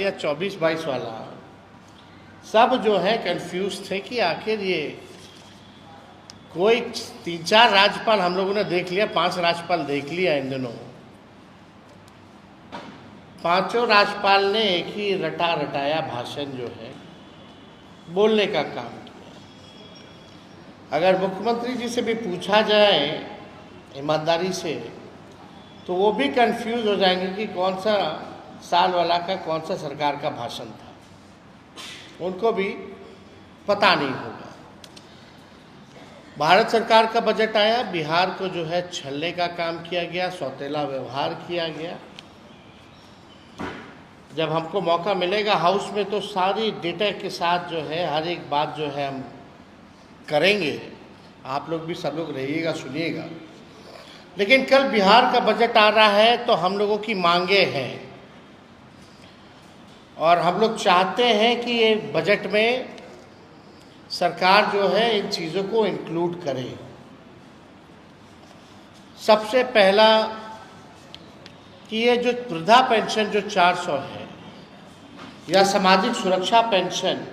या 24-22 वाला, सब जो है कंफ्यूज थे कि आखिर ये कोई 3-4 राज्यपाल हम लोगों ने देख लिया, 5 राज्यपाल देख लिया इन दिनों। पांचों राज्यपाल ने एक ही रटा रटाया भाषण जो है बोलने का काम किया। अगर मुख्यमंत्री जी से भी पूछा जाए ईमानदारी से तो वो भी कंफ्यूज हो जाएंगे कि कौन सा साल वाला का कौन सा सरकार का भाषण था, उनको भी पता नहीं होगा। भारत सरकार का बजट आया, बिहार को जो है छलने का काम किया गया, सौतेला व्यवहार किया गया। जब हमको मौका मिलेगा हाउस में तो सारी डेटा के साथ जो है हर एक बात जो है हम करेंगे। आप लोग भी सब लोग रहिएगा, सुनिएगा। लेकिन कल बिहार का बजट आ रहा है तो हम लोगों की मांगे हैं और हम लोग चाहते हैं कि ये बजट में सरकार जो है इन चीज़ों को इंक्लूड करे। सबसे पहला कि ये जो वृद्धा पेंशन जो 400 है या सामाजिक सुरक्षा पेंशन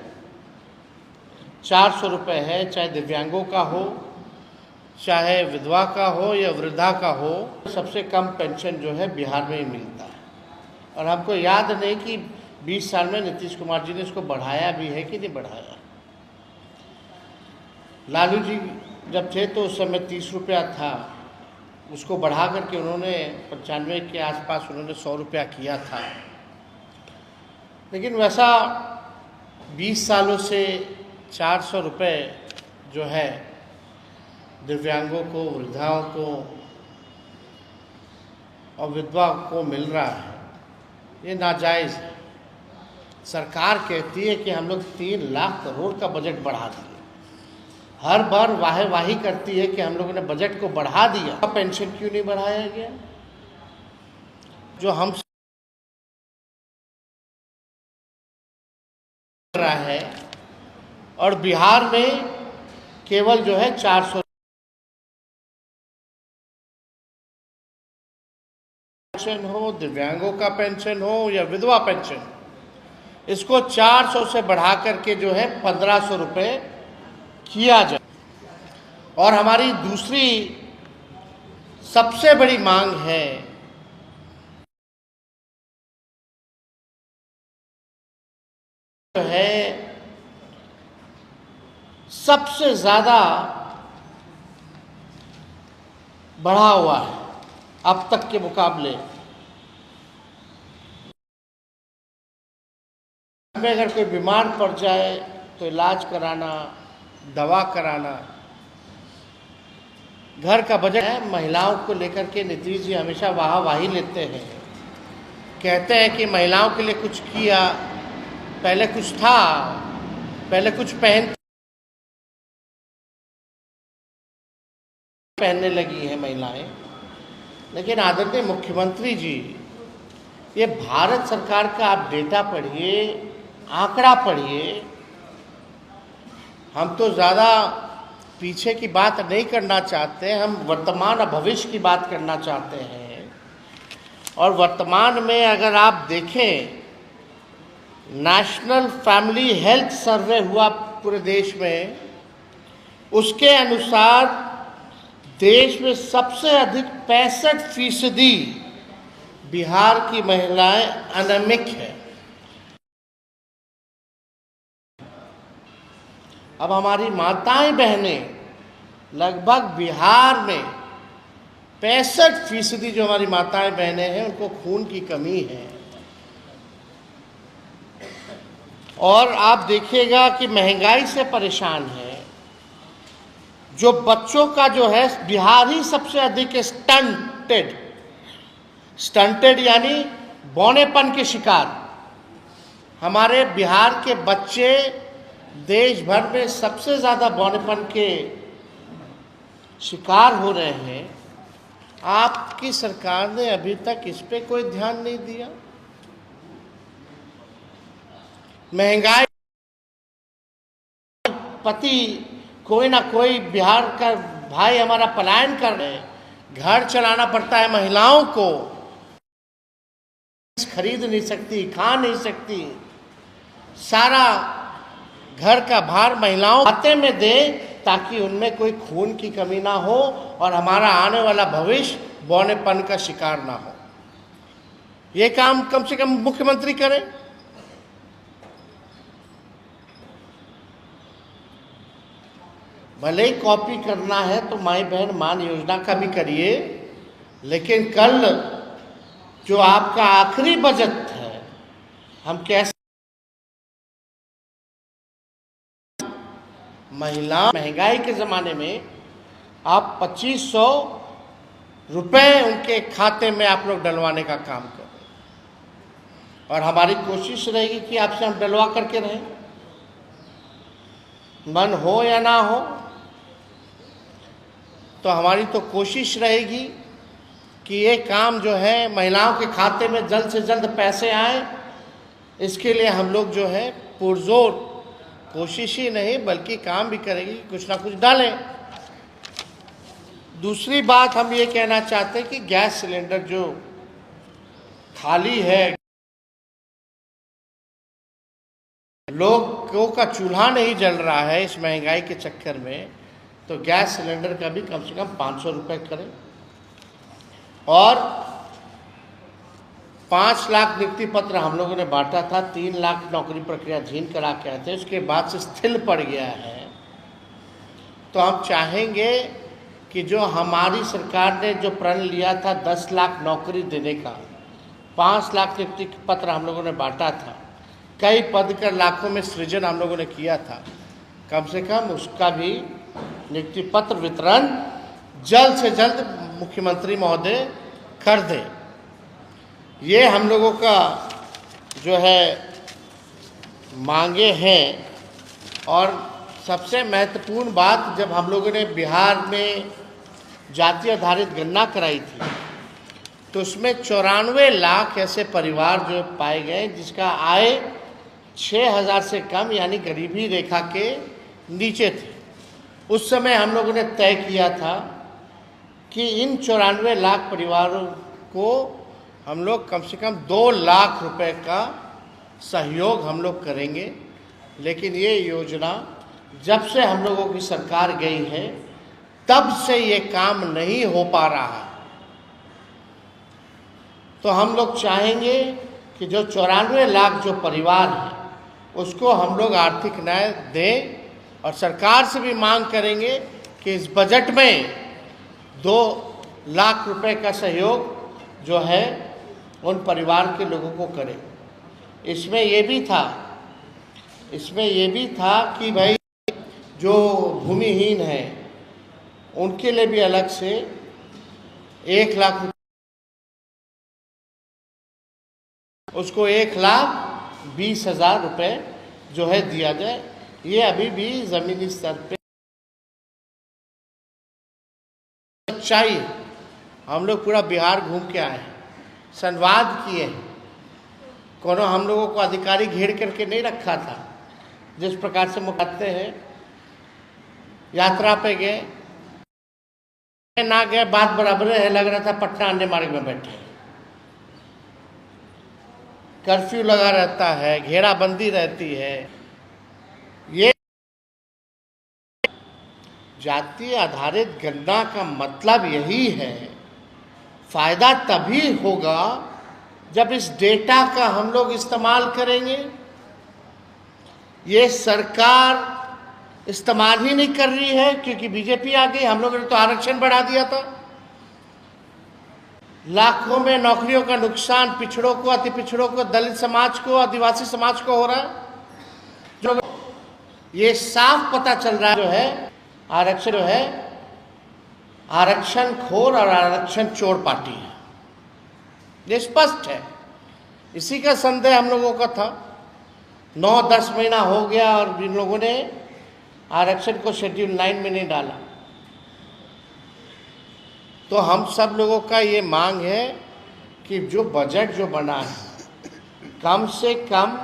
400 रुपये है, चाहे दिव्यांगों का हो, चाहे विधवा का हो या वृद्धा का हो, सबसे कम पेंशन जो है बिहार में ही मिलता है। और हमको याद नहीं कि 20 साल में नीतीश कुमार जी ने इसको बढ़ाया भी है कि नहीं बढ़ाया। लालू जी जब थे तो उस समय 30 रुपया था, उसको बढ़ा करके उन्होंने 95 के आसपास उन्होंने 100 रुपया किया था। लेकिन वैसा 20 सालों से 400 रुपये जो है दिव्यांगों को, वृद्धाओं को और विधवा को मिल रहा है, ये नाजायज़ है। सरकार कहती है कि हम लोग 3 लाख करोड़ का बजट बढ़ा दिए, हर बार वाही करती है कि हम लोगों ने बजट को बढ़ा दिया, पेंशन क्यों नहीं बढ़ाया गया? जो हम रहा है और बिहार में केवल जो है 400 पेंशन हो, दिव्यांगों का पेंशन हो या विधवा पेंशन, इसको 400 से बढ़ा करके जो है 1500 रुपये किया जाए। और हमारी दूसरी सबसे बड़ी मांग है सबसे ज्यादा बढ़ा हुआ है अब तक के मुकाबले। में अगर कोई बीमार पड़ जाए तो इलाज कराना, दवा कराना, घर का बजट है। महिलाओं को लेकर के नीतीश जी हमेशा वाही लेते हैं, कहते हैं कि महिलाओं के लिए कुछ किया, पहले कुछ था, पहले कुछ पहनने लगी हैं महिलाएं। लेकिन आदरणीय मुख्यमंत्री जी, ये भारत सरकार का आप डेटा पढ़िए, आंकड़ा पढ़िए। हम तो ज़्यादा पीछे की बात नहीं करना चाहते, हम वर्तमान और भविष्य की बात करना चाहते हैं। और वर्तमान में अगर आप देखें, नेशनल फैमिली हेल्थ सर्वे हुआ पूरे देश में, उसके अनुसार देश में सबसे अधिक 65% बिहार की महिलाएं अनिमिक है। अब हमारी माताएं बहनें लगभग बिहार में 65% जो हमारी माताएं बहनें हैं उनको खून की कमी है। और आप देखिएगा कि महंगाई से परेशान है। जो बच्चों का जो है बिहार ही सबसे अधिक स्टंटेड यानी बौनेपन के शिकार। हमारे बिहार के बच्चे देश भर में सबसे ज़्यादा बौनेपन के शिकार हो रहे हैं। आपकी सरकार ने अभी तक इस पे कोई ध्यान नहीं दिया। महंगाई, पति कोई ना कोई बिहार का भाई हमारा पलायन कर रहे हैं, घर चलाना पड़ता है महिलाओं को। खरीद नहीं सकती, खा नहीं सकती, सारा घर का भार महिलाओं खाते में दे ताकि उनमें कोई खून की कमी ना हो और हमारा आने वाला भविष्य बौनेपन का शिकार ना हो। ये काम कम से कम मुख्यमंत्री करें। भले ही कॉपी करना है तो माई बहन मान योजना का भी करिए, लेकिन कल जो आपका आखिरी बजट है, हम कैसे महिला महंगाई के ज़माने में आप 2500 रुपये उनके खाते में आप लोग डलवाने का काम करें, और हमारी कोशिश रहेगी कि आपसे हम डलवा करके रहें, मन हो या ना हो। तो हमारी तो कोशिश रहेगी कि ये काम जो है महिलाओं के खाते में जल्द से जल्द पैसे आए, इसके लिए हम लोग जो है पुरजोर कोशिश ही नहीं बल्कि काम भी करेंगे, कुछ ना कुछ डालें। दूसरी बात हम ये कहना चाहते हैं कि गैस सिलेंडर जो खाली है, लोगों का चूल्हा नहीं जल रहा है इस महंगाई के चक्कर में, तो गैस सिलेंडर का भी कम से कम 500 रुपये करें। और 5 लाख नियुक्ति पत्र हम लोगों ने बांटा था, 3 लाख नौकरी प्रक्रिया अधीन करा के आए थे, उसके बाद से स्थिर पड़ गया है। तो हम चाहेंगे कि जो हमारी सरकार ने जो प्रण लिया था 10 लाख नौकरी देने का, 5 लाख नियुक्ति पत्र हम लोगों ने बांटा था, कई पद कर लाखों में सृजन हम लोगों ने किया था, कम से कम उसका भी नियुक्ति पत्र वितरण जल्द से जल्द मुख्यमंत्री महोदय कर दे। ये हम लोगों का जो है मांगे हैं। और सबसे महत्वपूर्ण बात, जब हम लोगों ने बिहार में जाति आधारित गणना कराई थी तो उसमें 94 लाख ऐसे परिवार जो पाए गए जिसका आय 6000 से कम यानी गरीबी रेखा के नीचे थे। उस समय हम लोगों ने तय किया था कि इन 94 लाख परिवारों को हम लोग कम से कम 2 लाख रुपए का सहयोग हम लोग करेंगे। लेकिन ये योजना जब से हम लोगों की सरकार गई है तब से ये काम नहीं हो पा रहा है। तो हम लोग चाहेंगे कि जो 94 लाख जो परिवार हैं उसको हम लोग आर्थिक न्याय दें, और सरकार से भी मांग करेंगे कि इस बजट में 2 लाख रुपए का सहयोग जो है उन परिवार के लोगों को करें। इसमें ये भी था कि भाई जो भूमिहीन है उनके लिए भी अलग से 1 लाख, उसको 1,20,000 रुपये जो है दिया जाए। ये अभी भी ज़मीनी स्तर पे चाहिए। हम लोग पूरा बिहार घूम के आए हैं, संवाद किए हैं, कोनो हम लोगों को अधिकारी घेर करके नहीं रखा था। जिस प्रकार से मुखाते हैं, यात्रा पे गए ना गए बात बराबर है, लग रहा था पटना अन्य मार्ग में बैठे। कर्फ्यू लगा रहता है, घेराबंदी रहती है। ये जाति आधारित गणना का मतलब यही है, फायदा तभी होगा जब इस डेटा का हम लोग इस्तेमाल करेंगे। ये सरकार इस्तेमाल ही नहीं कर रही है क्योंकि बीजेपी आ गई। हम लोगों ने तो आरक्षण बढ़ा दिया था, लाखों में नौकरियों का नुकसान पिछड़ों को, अति पिछड़ों को, दलित समाज को, आदिवासी समाज को हो रहा है। जो ये साफ पता चल रहा है जो है आरक्षण जो है आरक्षण खोर और आरक्षण चोर पार्टी है, ये स्पष्ट है। इसी का संदेह हम लोगों का था। 9-10 महीना हो गया और इन लोगों ने आरक्षण को शेड्यूल 9 में नहीं डाला। तो हम सब लोगों का ये मांग है कि जो बजट जो बना है कम से कम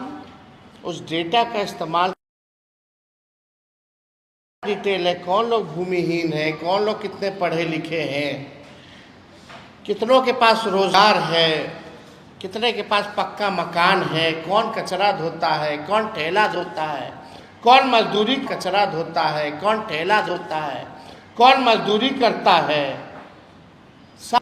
उस डेटा का इस्तेमाल, डिटेल है, कौन लोग भूमिहीन है, कौन लोग कितने पढ़े लिखे हैं, कितनों के पास रोजगार है, कितने के पास पक्का मकान है, कौन कचरा धोता है, कौन ठेला धोता है, कौन मजदूरी कचरा धोता है, कौन ठेला धोता है, कौन मजदूरी करता है, सब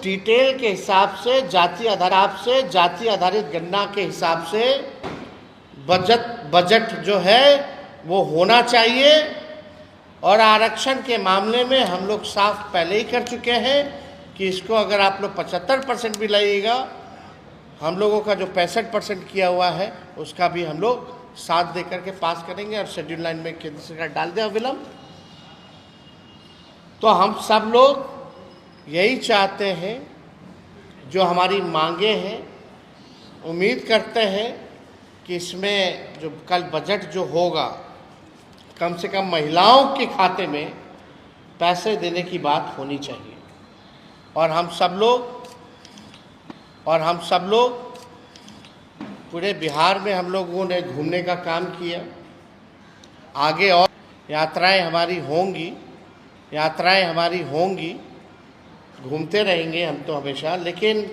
डिटेल के हिसाब से, जाति आधारित गणना के हिसाब से बजट जो है वो होना चाहिए। और आरक्षण के मामले में हम लोग साफ पहले ही कर चुके हैं कि इसको अगर आप लोग 75% भी लाइएगा, हम लोगों का जो 65% किया हुआ है उसका भी हम लोग साथ दे करके पास करेंगे और शेड्यूल लाइन में केंद्र सरकार डाल दे अविलंब। तो हम सब लोग यही चाहते हैं, जो हमारी मांगे हैं, उम्मीद करते हैं कि इसमें जो कल बजट जो होगा, कम से कम महिलाओं के खाते में पैसे देने की बात होनी चाहिए। और हम सब लोग पूरे बिहार में हम लोगों ने घूमने का काम किया। आगे और यात्राएं हमारी होंगी, घूमते रहेंगे हम तो हमेशा। लेकिन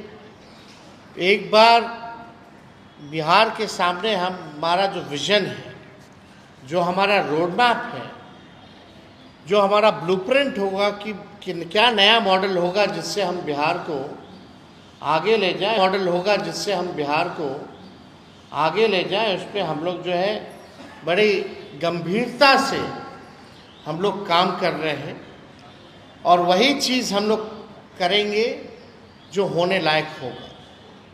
एक बार बिहार के सामने हमारा जो विज़न है, जो हमारा रोड मैप है, जो हमारा ब्लूप्रिंट होगा कि क्या नया मॉडल होगा जिससे हम बिहार को आगे ले जाएं, उस पर हम लोग जो है बड़ी गंभीरता से हम लोग काम कर रहे हैं। और वही चीज़ हम लोग करेंगे जो होने लायक होगा।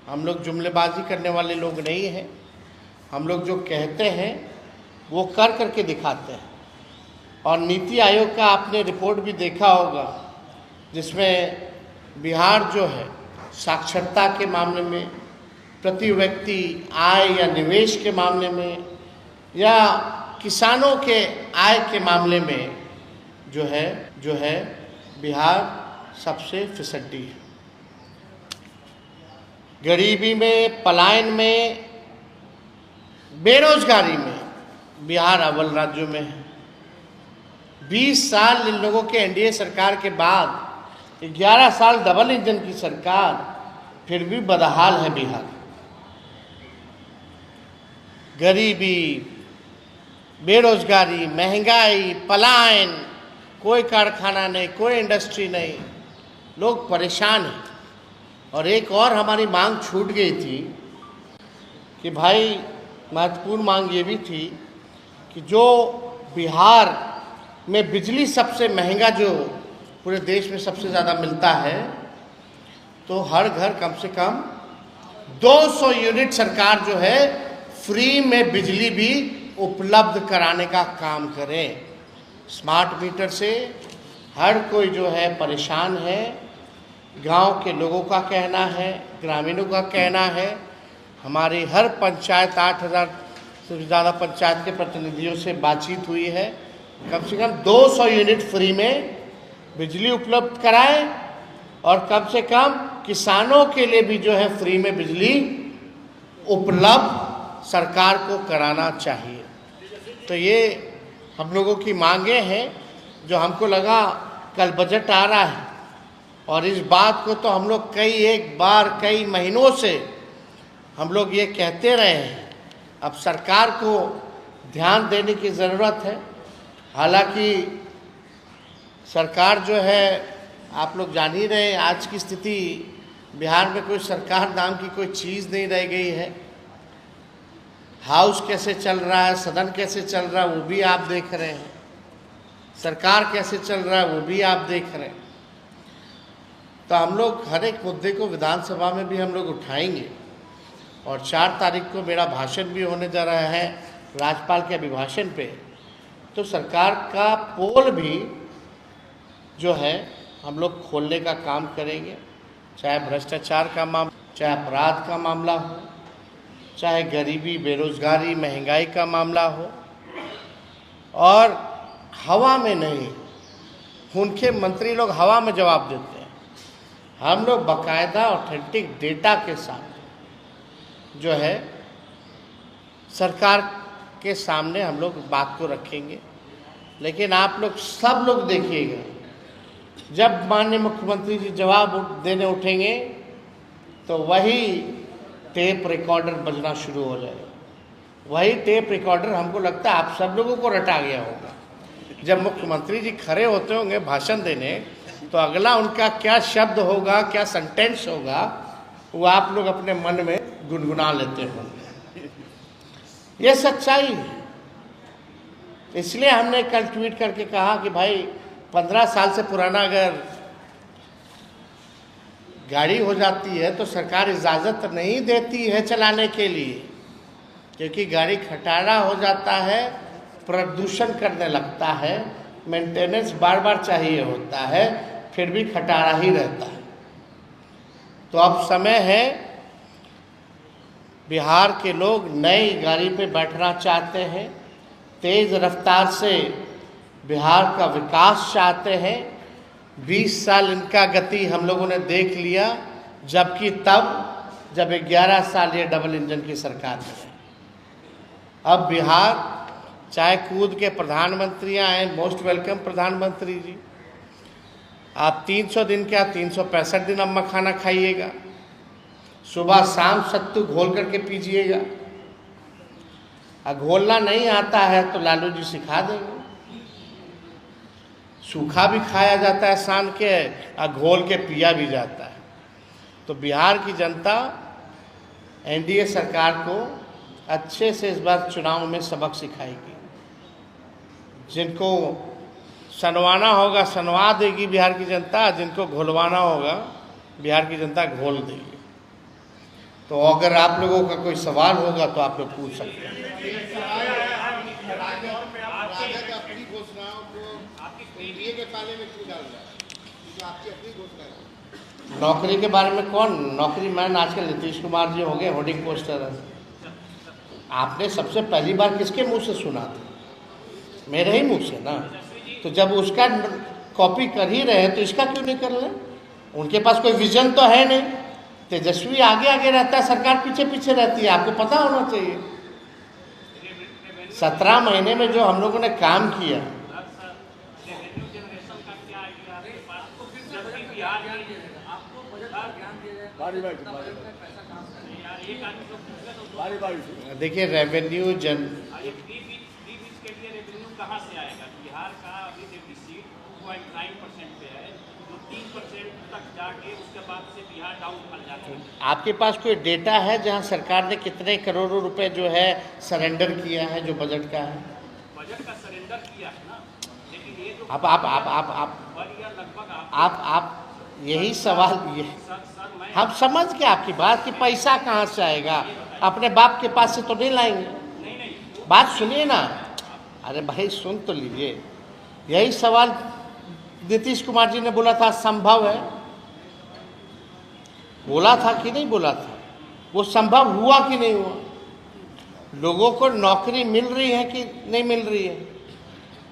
हम लोग जुमलेबाजी करने वाले लोग नहीं हैं। हम लोग जो कहते हैं वो कर करके दिखाते हैं। और नीति आयोग का आपने रिपोर्ट भी देखा होगा, जिसमें बिहार जो है साक्षरता के मामले में, प्रति व्यक्ति आय या निवेश के मामले में, या किसानों के आय के मामले में जो है बिहार सबसे फिसड्डी है। गरीबी में, पलायन में, बेरोजगारी में बिहार अव्वल राज्यों में है। 20 साल इन लोगों के एनडीए सरकार के बाद 11 साल डबल इंजन की सरकार, फिर भी बदहाल है बिहार। गरीबी, बेरोजगारी, महंगाई, पलायन, कोई कारखाना नहीं, कोई इंडस्ट्री नहीं, लोग परेशान हैं। और एक और हमारी मांग छूट गई थी कि भाई, महत्वपूर्ण मांग ये भी थी कि जो बिहार में बिजली सबसे महंगा, जो पूरे देश में सबसे ज़्यादा मिलता है, तो हर घर कम से कम 200 यूनिट सरकार जो है फ्री में बिजली भी उपलब्ध कराने का काम करें। स्मार्ट मीटर से हर कोई जो है परेशान है। गांव के लोगों का कहना है, ग्रामीणों का कहना है। हमारी हर पंचायत, 8000 से ज़्यादा पंचायत के प्रतिनिधियों से बातचीत हुई है, कम से कम 200 यूनिट फ्री में बिजली उपलब्ध कराएं। और कम से कम किसानों के लिए भी जो है फ्री में बिजली उपलब्ध सरकार को कराना चाहिए। तो ये हम लोगों की मांगे हैं, जो हमको लगा कल बजट आ रहा है, और इस बात को तो हम लोग कई महीनों से हम लोग ये कहते रहे हैं। अब सरकार को ध्यान देने की ज़रूरत है। हालांकि सरकार जो है, आप लोग जान ही रहे हैं, आज की स्थिति बिहार में कोई सरकार नाम की कोई चीज़ नहीं रह गई है। हाउस कैसे चल रहा है, सदन कैसे चल रहा है, वो भी आप देख रहे हैं। सरकार कैसे चल रहा है, वो भी आप देख रहे हैं। तो हम लोग हर एक मुद्दे को विधानसभा में भी हम लोग उठाएंगे। और 4 तारीख को मेरा भाषण भी होने जा रहा है राज्यपाल के अभिभाषण पे। तो सरकार का पोल भी जो है हम लोग खोलने का काम करेंगे, चाहे भ्रष्टाचार का मामला, चाहे अपराध का मामला हो, चाहे गरीबी, बेरोजगारी, महंगाई का मामला हो। और हवा में नहीं, उनके मंत्री लोग हवा में जवाब देते हैं। हम लोग बाकायदा ऑथेंटिक डेटा के साथ जो है सरकार के सामने हम लोग बात को रखेंगे। लेकिन आप लोग सब लोग देखिएगा, जब माननीय मुख्यमंत्री जी जवाब देने उठेंगे तो वही टेप रिकॉर्डर बजना शुरू हो जाएगा। वही टेप रिकॉर्डर हमको लगता है आप सब लोगों को रटा गया होगा। जब मुख्यमंत्री जी खड़े होते होंगे भाषण देने, तो अगला उनका क्या शब्द होगा, क्या सेंटेंस होगा, वो आप लोग अपने मन में गुनगुना लेते होंगे। ये सच्चाई है। इसलिए हमने कल ट्वीट करके कहा कि भाई 15 साल से पुराना अगर गाड़ी हो जाती है तो सरकार इजाज़त नहीं देती है चलाने के लिए, क्योंकि गाड़ी खटारा हो जाता है, प्रदूषण करने लगता है, मेंटेनेंस बार बार चाहिए होता है, फिर भी खटारा ही रहता है। तो अब समय है, बिहार के लोग नई गाड़ी पे बैठना चाहते हैं, तेज़ रफ्तार से बिहार का विकास चाहते हैं। 20 साल इनका गति हम लोगों ने देख लिया, जबकि जब 11 साल ये डबल इंजन की सरकार में है। अब बिहार चाहे कूद के प्रधानमंत्री आए, मोस्ट वेलकम प्रधानमंत्री जी, आप 300 दिन क्या 365 दिन अब मखाना खाइएगा, सुबह शाम सत्तू घोल करके पीजिएगा। घोलना नहीं आता है तो लालू जी सिखा देंगे। सूखा भी खाया जाता है सान के, और घोल के पिया भी जाता है। तो बिहार की जनता एनडीए सरकार को अच्छे से इस बार चुनाव में सबक सिखाएगी। जिनको सनवाना होगा सनवा देगी बिहार की जनता, जिनको घोलवाना होगा बिहार की जनता घोल देगी। तो अगर आप लोगों का कोई सवाल होगा तो आप लोग पूछ सकते हैं। नौकरी के बारे में कौन नौकरी मैन? आजकल नीतीश कुमार जी हो गए होर्डिंग पोस्टर। आपने सबसे पहली बार किसके मुंह से सुना था? मेरे ही मुंह से ना। तो जब उसका कॉपी कर ही रहे तो इसका क्यों नहीं कर रहे? उनके पास कोई विजन तो है नहीं। तेजस्वी आगे आगे रहता है, सरकार पीछे पीछे रहती है, आपको पता होना चाहिए। 17 महीने में जो हम लोगों ने काम किया, देखिए रेवेन्यू कहाँ से आएगा? बिहार का अभी डेफिसिट 2.9% पे है, जो 3% तक जाके उसके बाद से बिहार डाउनफॉल जाता है। आपके पास कोई डेटा है जहां सरकार ने कितने करोड़ों रुपए जो है सरेंडर किया है, जो बजट का है? बजट का सरेंडर किया है ना, लेकिन ये जो आप यही सवाल ये हम समझ के आपकी बात कि पैसा कहाँ से आएगा, अपने बाप के पास से तो नहीं लाएंगे। बात सुनिए ना, अरे भाई सुन तो लीजिए। यही सवाल नीतीश कुमार जी ने बोला था, संभव है, बोला था कि नहीं बोला था? वो संभव हुआ कि नहीं हुआ? लोगों को नौकरी मिल रही है कि नहीं मिल रही है?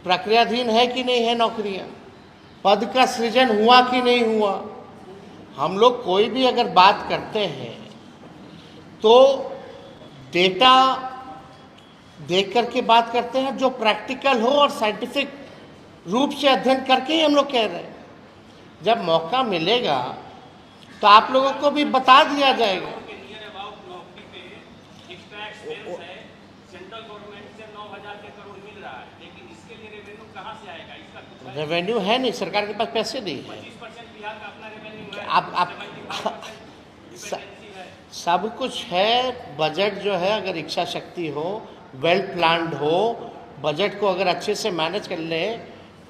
प्रक्रियाधीन है कि नहीं है नौकरियां? पद का सृजन हुआ कि नहीं हुआ? हम लोग कोई भी अगर बात करते हैं तो डेटा देख करके बात करते हैं, जो प्रैक्टिकल हो और साइंटिफिक रूप से अध्ययन करके ही हम लोग कह रहे हैं। जब मौका मिलेगा तो आप लोगों को भी बता दिया जाएगा। रेवेन्यू है नहीं, सरकार के पास पैसे नहीं है। आप सब कुछ है। बजट जो है, अगर इच्छा शक्ति हो, वेल प्लान्ड हो, बजट को अगर अच्छे से मैनेज कर ले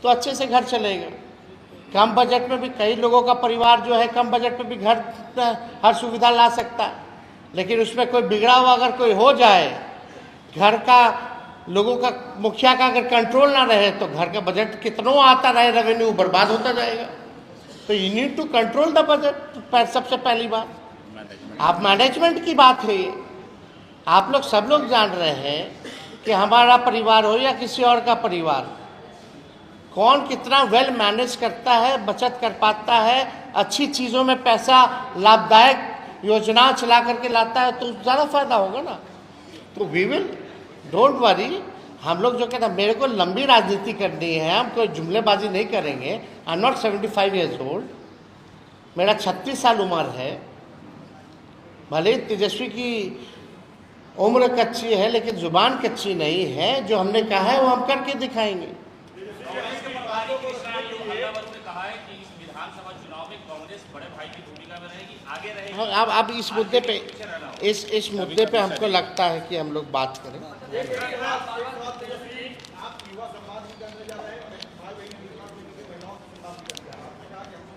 तो अच्छे से घर चलेगा। कम बजट में भी कई लोगों का परिवार जो है कम बजट में भी घर हर सुविधा ला सकता है, लेकिन उसमें कोई बिगड़ा हुआ अगर कोई हो जाए, घर का लोगों का मुखिया का अगर कंट्रोल ना रहे तो घर का बजट कितना आता रहे, रेवेन्यू बर्बाद होता जाएगा। तो you need to control the budget. सबसे पहली बात आप मैनेजमेंट की बात है। आप लोग सब लोग जान रहे हैं कि हमारा परिवार हो या किसी और का परिवार, कौन कितना वेल मैनेज करता है, बचत कर पाता है, अच्छी चीज़ों में पैसा लाभदायक योजना चला करके लाता है, तो ज़्यादा फायदा होगा ना। तो वी विल, डोंट वरी। हम लोग जो कहते हैं मेरे को लंबी राजनीति करनी है, हम कोई जुमलेबाजी नहीं करेंगे। I am not 75 years old, मेरा 36 साल उम्र है। भले तेजस्वी की उम्र कच्ची है लेकिन जुबान कच्ची नहीं है। जो हमने कहा है वो हम करके दिखाएंगे। कहा है कि इस विधानसभा चुनाव में कांग्रेस बड़े भाई की भूमिका में रहेगी, आगे रहेगी। हाँ, अब इस मुद्दे पे इस मुद्दे पे हमको लगता है कि हम लोग बात करें।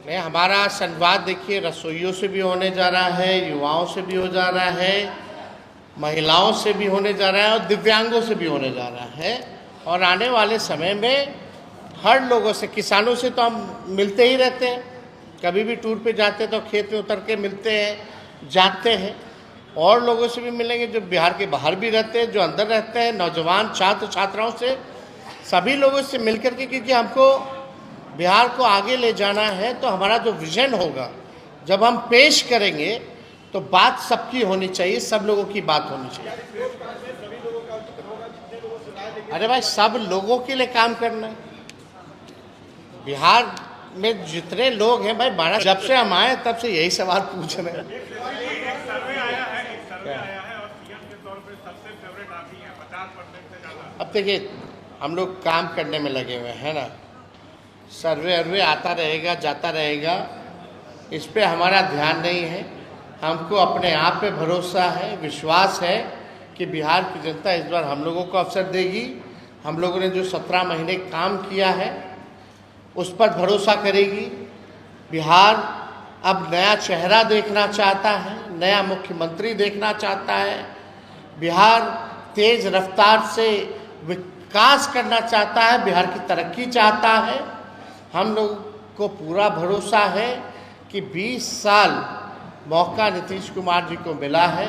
नहीं, हमारा संवाद देखिए रसोइयों से भी होने जा रहा है, युवाओं से भी हो जा रहा है, महिलाओं से भी होने जा रहा है और दिव्यांगों से भी होने जा रहा है। और आने वाले समय में हर लोगों से, किसानों से तो हम मिलते ही रहते हैं, कभी भी टूर पे जाते हैं तो खेत में उतर के मिलते हैं, जाते हैं। और लोगों से भी मिलेंगे जो बिहार के बाहर भी रहते हैं, जो अंदर रहते हैं, नौजवान छात्र छात्राओं से, सभी लोगों से मिल कर के, क्योंकि हमको बिहार को आगे ले जाना है। तो हमारा जो विजन होगा जब हम पेश करेंगे तो बात सबकी होनी चाहिए, सब लोगों की बात होनी चाहिए। अरे भाई, सब लोगों के लिए काम करना है। बिहार में जितने लोग हैं भाई, बारह जब से हम आए तब से यही सवाल पूछ रहे हैं। अब देखिए, हम लोग काम करने में लगे हुए हैं ना, सर्वे आता रहेगा जाता रहेगा, इस पे हमारा ध्यान नहीं है। हमको अपने आप पे भरोसा है, विश्वास है कि बिहार की जनता इस बार हम लोगों को अवसर देगी। हम लोगों ने जो 17 महीने काम किया है उस पर भरोसा करेगी। बिहार अब नया चेहरा देखना चाहता है, नया मुख्यमंत्री देखना चाहता है। बिहार तेज रफ्तार से विकास करना चाहता है, बिहार की तरक्की चाहता है। हम लोग को पूरा भरोसा है कि 20 साल मौका नीतीश कुमार जी को मिला है।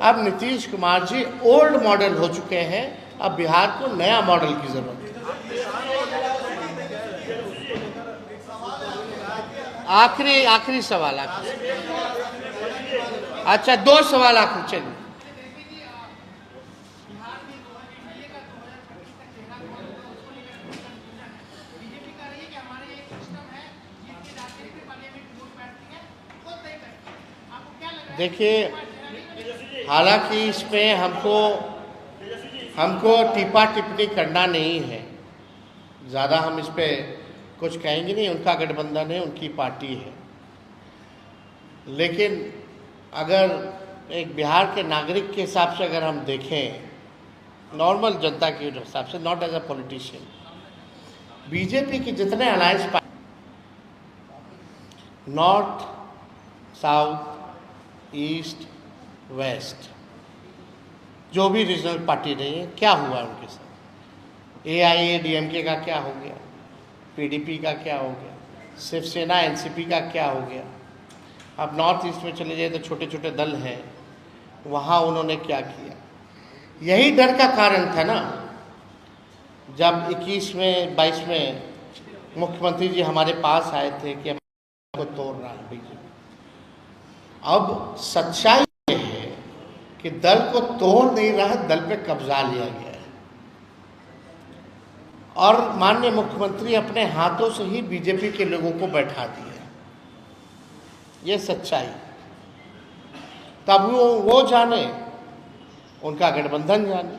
अब नीतीश कुमार जी ओल्ड मॉडल हो चुके हैं, अब बिहार को नया मॉडल की जरूरत है। आखिरी सवाल अच्छा, 2 सवाल आखिरी, चलिए। देखिए, हालांकि इसमें हमको टिप्पा टिप्पणी करना नहीं है, ज़्यादा हम इस पे कुछ कहेंगे नहीं। उनका गठबंधन है, उनकी पार्टी है। लेकिन अगर एक बिहार के नागरिक के हिसाब से अगर हम देखें, नॉर्मल जनता के हिसाब से, not as a politician, BJP की जितने alliance party, north south east west, जो भी रीजनल पार्टी रही है, क्या हुआ उनके साथ? AIADMK का क्या हो गया? PDP का क्या हो गया? शिवसेना NCP का क्या हो गया? अब नॉर्थ ईस्ट में चले जाए तो छोटे छोटे दल हैं, वहाँ उन्होंने क्या किया? यही डर का कारण था ना, जब 21 में 22 में मुख्यमंत्री जी हमारे पास आए थे कि हमको तोड़ रहा है बीजेपी। अब सच्चाई ये है कि दल को तोड़ नहीं रहा, दल पे कब्जा लिया गया है और माननीय मुख्यमंत्री अपने हाथों से ही बीजेपी के लोगों को बैठा दिया। ये सच्चाई। तब वो जाने, उनका गठबंधन जाने।